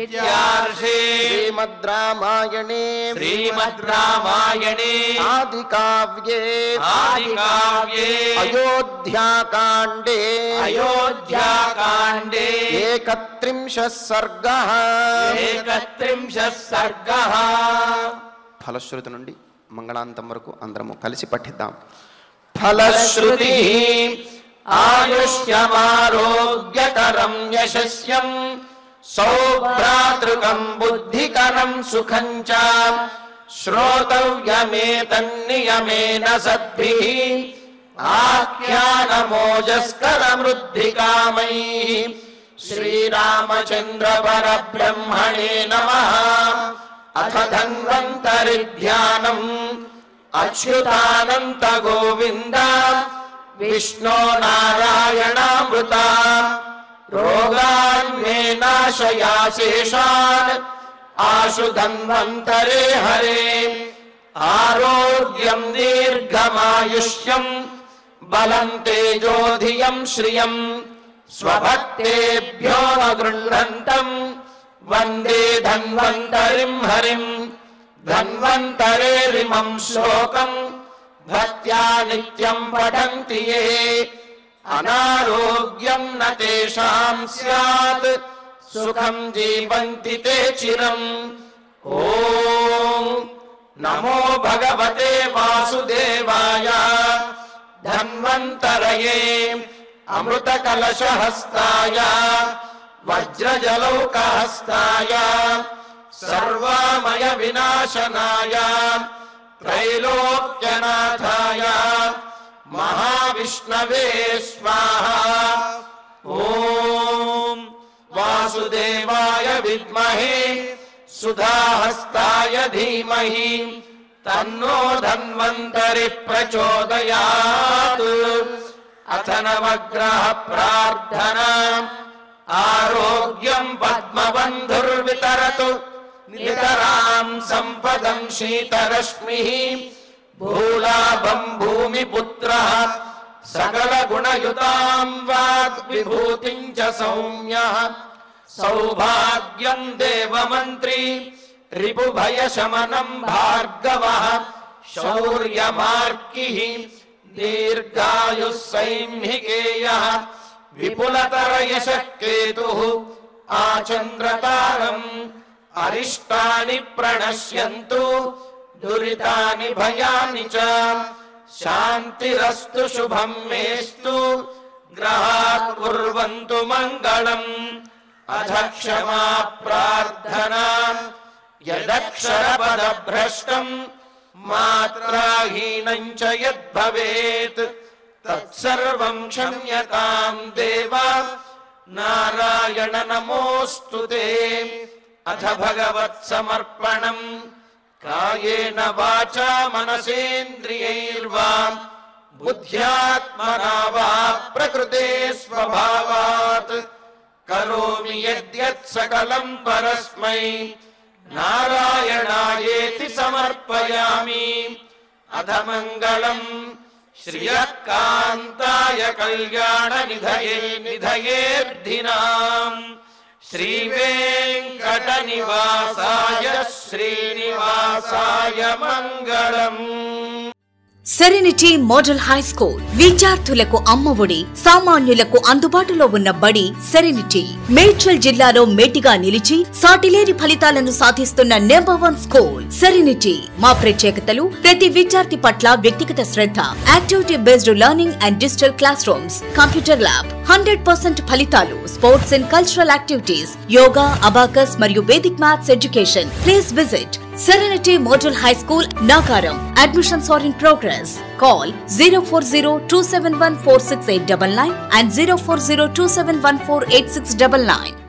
ఇత్యార్షే శ్రీమద్ రామాయణే శ్రీమద్ రామాయణే ఆదికావ్యే ఆదికావ్యే అయోధ్యాకాండే అయోధ్యాకాండే ఏకత్రింశః సర్గః ఏకత్రింశః సర్గః. ఫలశ్రుతి నుండి మంగళాంతం వరకు అందరము కలిసి పఠిద్దాం. ఫలశ్రుతి ఆయుష్యమారోగ్యకరం యశస్యం సౌభ్రాతృకం బుద్ధికరం సుఖం చ శ్రోతవ్యమేతన్నియమేన సద్భిః ఆఖ్యానమోజస్కరమృద్ధికామైః. శ్రీరామచంద్ర పరబ్రహ్మణే నమః. అథ ధన్వంతరి ధ్యానం అచ్యుతానంత గోవింద విష్ణో నారాయణామృత రోగాన్మే నాశయాశేషాన్ ఆశు ధన్వంతరే హరే. ఆరోగ్యం దీర్ఘమాయుష్యం బలం తేజోధియం శ్రియం స్వభక్తేభ్యో గృహంతం వందే ధన్వంతరిం హరిం. ధన్వంతరేరిమం శ్లోకం భక్త్యా నిత్యం పఠంతి యే అనారోగ్యం న తేషాం స్యాత్ సుఖం జీవంతి తే చిరం. ఓం నమో భగవతే వాసుదేవాయ ధన్వంతరయే అమృత కలశహస్తాయ వజ్రజలౌకహస్తాయ సర్వామయ వినాశనాయ త్రైలోక్యనాథాయ మహావిష్ణవే స్వాహా. ఓం వాసుదేవాయ విద్మహే సుధాహస్తాయ ధీమహి తన్నో ధన్వంతరి ప్రచోదయాత్. అథ నవగ్రహ ప్రార్థనా ఆరోగ్యం పద్మబంధుర్వితరతు నితరాం సంపదం శీతరశ్మి భూలాభం భూమిపుత్రః సకల గుణయుతాం వాగ్విభూతిం చ సౌమ్యః సౌభాగ్యం దేవమంత్రి రిపుభయశమనం భార్గవః శౌర్యమార్కిః దీర్ఘాయుః సైంహికేయః విపులతరయశః కేతుః ఆచంద్రతారం అరిష్టాని ప్రణశ్యంతు దురితాని భయాని చ శాంతిరస్తు శుభం మేస్తు గ్రహాః కుర్వంతు మంగళం అధ క్షమా ప్రార్థనా యదక్షరపదభ్రష్టం మాత్రాహీనం చ యద్భవేత్ తత్సర్వం క్షమ్యతాం దేవ నారాయణ నమోస్తుతే అథ భగవత్ సమర్పణం కాయేన వాచా మనసేంద్రియైర్వా బుద్ధ్యాత్మనా వా ప్రకృతే స్వభావాత్ కరోమి యద్యత్ సకలం పరస్మై నారాయణాయేతి సమర్పయామి అథ మంగళం శ్రియః కాంతాయ కళ్యాణ నిధయేర్ధినాం శ్రీ వెంకట నివాసాయ శ్రీనివాసాయ మంగళం. సెరెనిటీ మోడల్ హై స్కూల్ విద్యార్థులకు అమ్మఒడి, సామాన్యులకు అందుబాటులో ఉన్న బడి సెరెనిటీ. మేడ్చల్ జిల్లాలో మేటిగా నిలిచి సాటిలేని ఫలితాలను సాధిస్తున్న నంబర్ 1 స్కూల్ సెరెనిటీ. మా ప్రత్యేకతలు ప్రతి విద్యార్థి పట్ల వ్యక్తిగత శ్రద్ధ, activity based learning and digital classrooms, computer lab, 100% ఫలితాలు, sports and cultural activities, yoga, abacus మరియు Vedic maths education. Please visit Serenity Model High School, Nagaram. Admissions are in progress. Call 040-271-46899 and 040-271-48699.